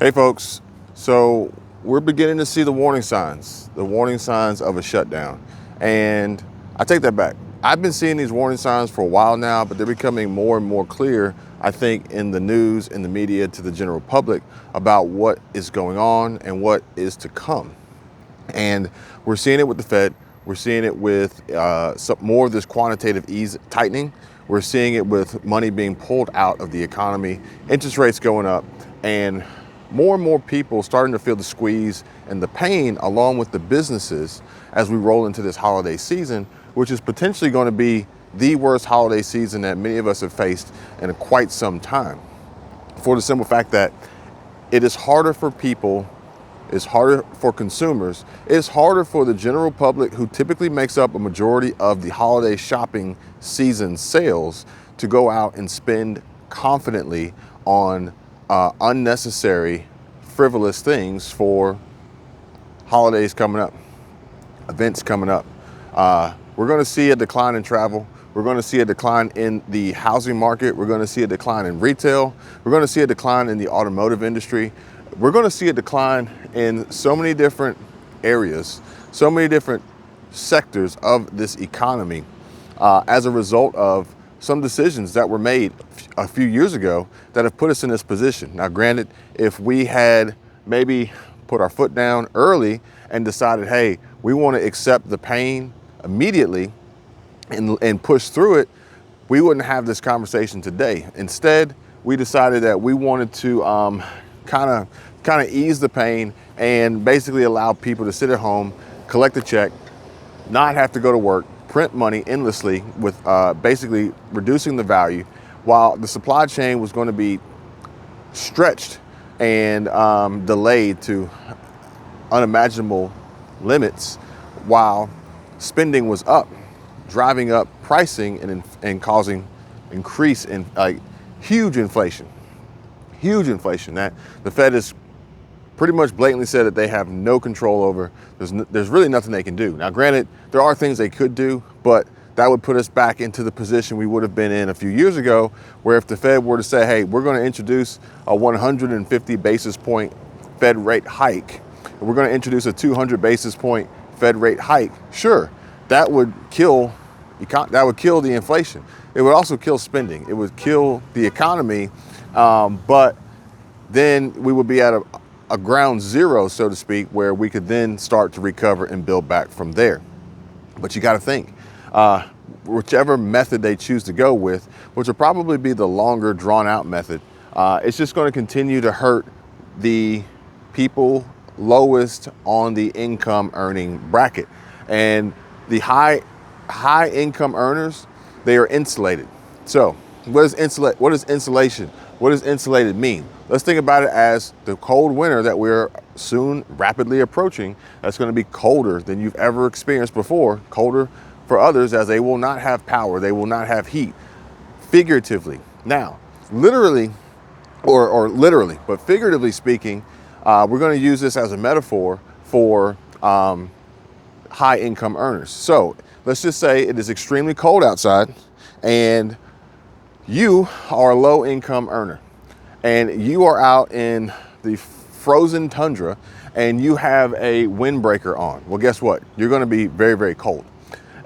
Hey folks, so we're beginning to see the warning signs of a shutdown. And I take that back. I've been seeing these warning signs for a while now, but they're becoming more and more clear, I think, in the news, in the media, to the general public about what is going on and what is to come. And we're seeing it with the Fed. We're seeing it with some more of this quantitative ease tightening. We're seeing it with money being pulled out of the economy, interest rates going up, and more people starting to feel the squeeze and the pain along with the businesses as we roll into this holiday season, which is potentially going to be the worst holiday season that many of us have faced in quite some time. For the simple fact that it is harder for people, it's harder for consumers, it's harder for the general public, who typically makes up a majority of the holiday shopping season sales, to go out and spend confidently on unnecessary, frivolous things for holidays coming up, events coming up. We're going to see a decline in travel. We're going to see a decline in the housing market. We're going to see a decline in retail. We're going to see a decline in the automotive industry. We're going to see a decline in so many different areas, so many different sectors of this economy as a result of some decisions that were made a few years ago that have put us in this position. Now, granted, if we had maybe put our foot down early and decided, hey, we want to accept the pain immediately and push through it, we wouldn't have this conversation today. Instead, we decided that we wanted to kind of ease the pain and basically allow people to sit at home, collect a check, not have to go to work, print money endlessly with basically reducing the value, while the supply chain was going to be stretched and delayed to unimaginable limits, while spending was up, driving up pricing and causing increase in huge inflation. That the Fed has pretty much blatantly said that they have no control over. There's really nothing they can do. Now, granted, there are things they could do, but that would put us back into the position we would have been in a few years ago, where if the Fed were to say, hey, we're going to introduce a 150 basis point Fed rate hike, and we're going to introduce a 200 basis point Fed rate hike, sure, that would kill the inflation. It would also kill spending. It would kill the economy, but then we would be at a ground zero, so to speak, where we could then start to recover and build back from there. But you got to think, whichever method they choose to go with, which will probably be the longer, drawn-out method, it's just going to continue to hurt the people lowest on the income earning bracket. And the high income earners, they are insulated. So what is insulation? What does insulated mean? Let's think about it as the cold winter that we're soon rapidly approaching. That's going to be colder than you've ever experienced before. Colder for others, as they will not have power. They will not have heat, figuratively. Now, literally, or literally, but figuratively speaking, we're going to use this as a metaphor for high income earners. So let's just say it is extremely cold outside and you are a low income earner and you are out in the frozen tundra and you have a windbreaker on. Well, guess what? You're going to be very, very cold.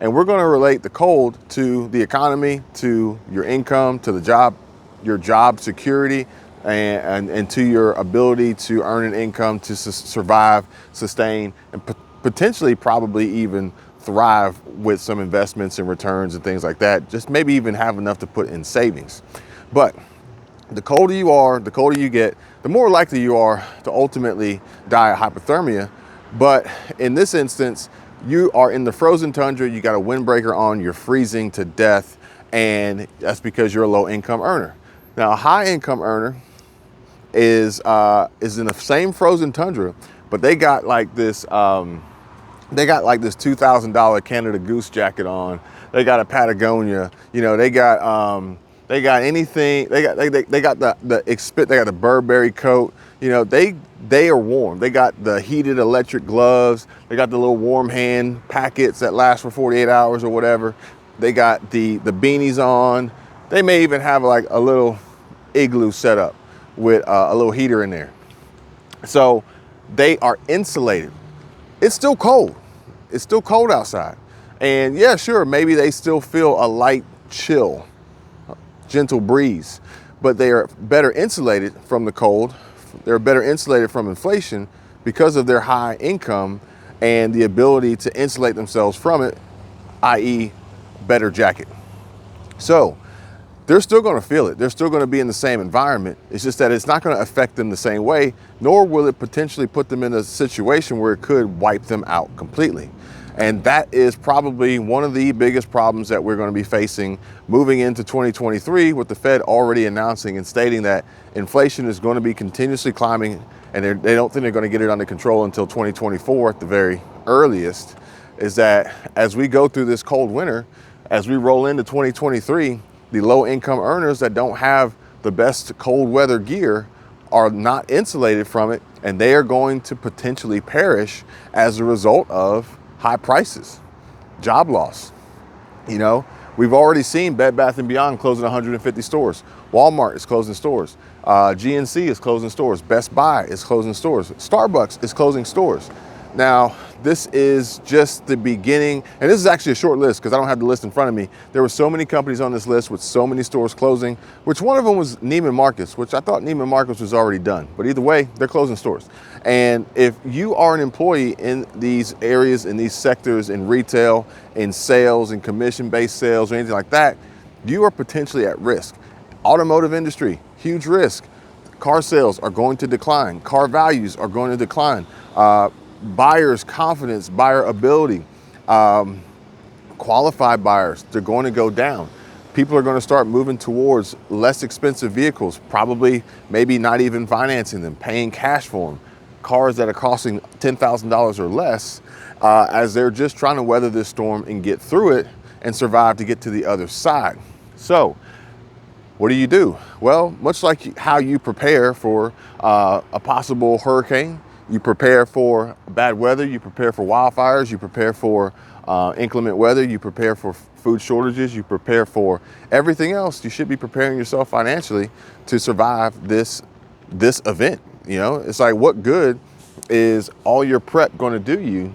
And we're going to relate the cold to the economy, to your income, to the job, your job security, and to your ability to earn an income to survive, sustain, and potentially probably even thrive with some investments and returns and things like that. Just maybe even have enough to put in savings. But the colder you are, the colder you get, the more likely you are to ultimately die of hypothermia. But in this instance, you are in the frozen tundra, you got a windbreaker on, you're freezing to death, and that's because you're a low income earner. Now, a high income earner is in the same frozen tundra, but they got like this $2,000 Canada Goose jacket on. They got a Patagonia, they got anything. They got the Burberry coat. They are warm. They got the heated electric gloves. They got the little warm hand packets that last for 48 hours or whatever. They got the beanies on. They may even have like a little igloo set up with a little heater in there. So they are insulated. It's still cold. It's still cold outside. And yeah, sure, maybe they still feel a light chill, gentle breeze, but they are better insulated from the cold. They're better insulated from inflation because of their high income and the ability to insulate themselves from it, i.e. better jacket. So they're still going to feel it. They're still going to be in the same environment. It's just that it's not going to affect them the same way, nor will it potentially put them in a situation where it could wipe them out completely. And that is probably one of the biggest problems that we're going to be facing moving into 2023, with the Fed already announcing and stating that inflation is going to be continuously climbing, and they don't think they're going to get it under control until 2024 at the very earliest. Is that as we go through this cold winter, as we roll into 2023, the low income earners that don't have the best cold weather gear are not insulated from it, and they are going to potentially perish as a result of high prices, job loss. You know, we've already seen Bed Bath & Beyond closing 150 stores. Walmart is closing stores. GNC is closing stores. Best Buy is closing stores. Starbucks is closing stores. Now, this is just the beginning, and this is actually a short list because I don't have the list in front of me. There were so many companies on this list with so many stores closing, which one of them was Neiman Marcus, which I thought Neiman Marcus was already done. But either way, they're closing stores. And if you are an employee in these areas, in these sectors, in retail, in sales, in commission-based sales, or anything like that, you are potentially at risk. Automotive industry, huge risk. Car sales are going to decline. Car values are going to decline. Buyers' confidence, buyer ability, qualified buyers, they're going to go down. People are going to start moving towards less expensive vehicles, probably maybe not even financing them, paying cash for them. Cars that are costing $10,000 or less, as they're just trying to weather this storm and get through it and survive to get to the other side. So what do? Well, much like how you prepare for a possible hurricane, you prepare for bad weather, you prepare for wildfires, you prepare for inclement weather, you prepare for food shortages, you prepare for everything else. You should be preparing yourself financially to survive this event. You know, it's like, what good is all your prep going to do you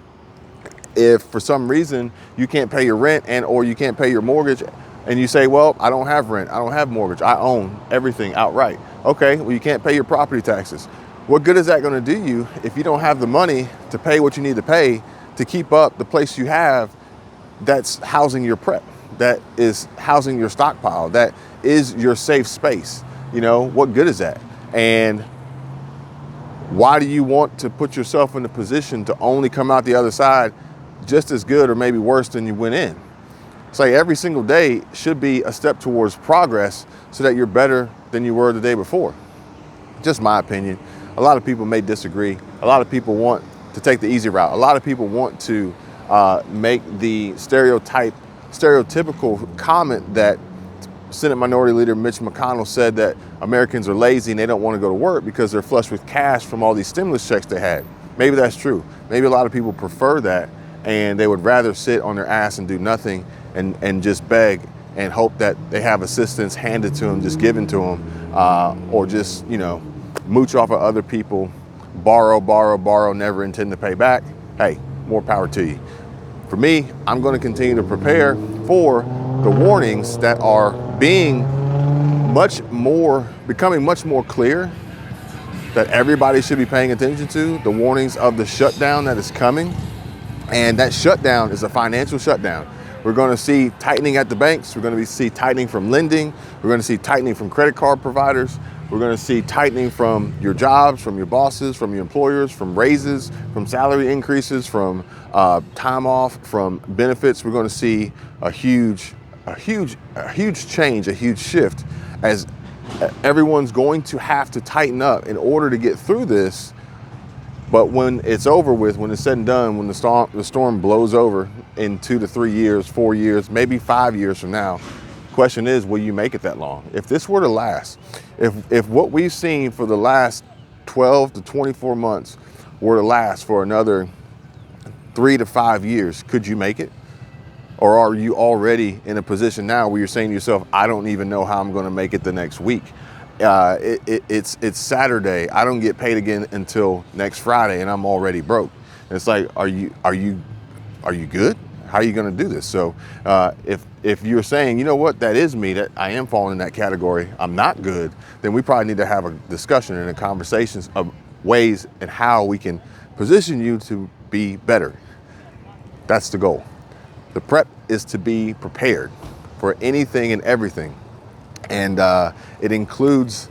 if for some reason you can't pay your rent and or you can't pay your mortgage, and you say, well, I don't have rent, I don't have mortgage, I own everything outright. Okay, well, you can't pay your property taxes. What good is that going to do you if you don't have the money to pay what you need to pay to keep up the place you have that's housing your prep, that is housing your stockpile, that is your safe space? You know, what good is that? And why do you want to put yourself in a position to only come out the other side just as good or maybe worse than you went in? It's like every single day should be a step towards progress so that you're better than you were the day before. Just my opinion. A lot of people may disagree. A lot of people want to take the easy route. A lot of people want to make the stereotypical comment that Senate Minority Leader Mitch McConnell said, that Americans are lazy and they don't want to go to work because they're flush with cash from all these stimulus checks they had. Maybe that's true. Maybe a lot of people prefer that, and they would rather sit on their ass and do nothing and just beg and hope that they have assistance handed to them, just given to them, or just, you know, mooch off of other people, borrow, never intend to pay back. Hey, more power to you. For me, I'm going to continue to prepare for the warnings that are becoming much more clear, that everybody should be paying attention to. The warnings of the shutdown that is coming. And that shutdown is a financial shutdown. We're going to see tightening at the banks. We're going to see tightening from lending. We're going to see tightening from credit card providers. We're going to see tightening from your jobs, from your bosses, from your employers, from raises, from salary increases, from time off, from benefits. We're going to see a huge change, a huge shift, as everyone's going to have to tighten up in order to get through this. But when it's over with, when it's said and done, when the storm blows over in 2 to 3 years, 4 years, maybe 5 years from now, the question is, will you make it that long? If this were to last, if what we've seen for the last 12 to 24 months were to last for another 3 to 5 years, could you make it? Or are you already in a position now where you're saying to yourself, I don't even know how I'm going to make it the next week? It's Saturday. I don't get paid again until next Friday, and I'm already broke. And it's like, are you good? How are you going to do this? So if you're saying, you know what, that is me, that I am falling in that category, I'm not good, then we probably need to have a discussion and a conversations of ways and how we can position you to be better. That's the goal. The prep is to be prepared for anything and everything. And it includes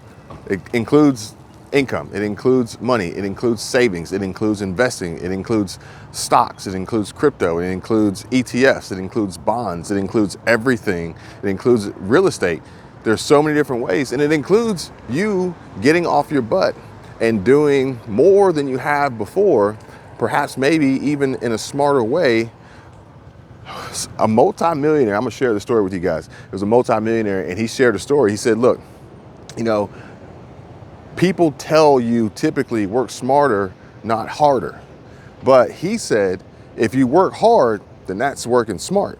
income, it includes money, it includes savings, it includes investing, it includes stocks, it includes crypto, it includes ETFs, it includes bonds, it includes everything, it includes real estate. There's so many different ways, and it includes you getting off your butt and doing more than you have before, perhaps maybe even in a smarter way. A multi-millionaire, I'm gonna share the story with you guys. It was a multi-millionaire, and he shared a story. He said, look, you know, people tell you typically work smarter, not harder. But he said, if you work hard, then that's working smart.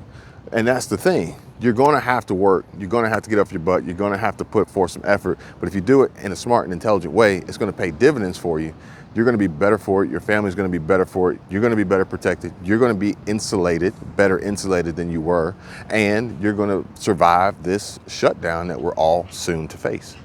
And that's the thing. You're gonna have to work. You're gonna have to get off your butt. You're gonna have to put forth some effort. But if you do it in a smart and intelligent way, it's gonna pay dividends for you. You're gonna be better for it. Your family's gonna be better for it. You're gonna be better protected. You're gonna be insulated, better insulated than you were. And you're gonna survive this shutdown that we're all soon to face.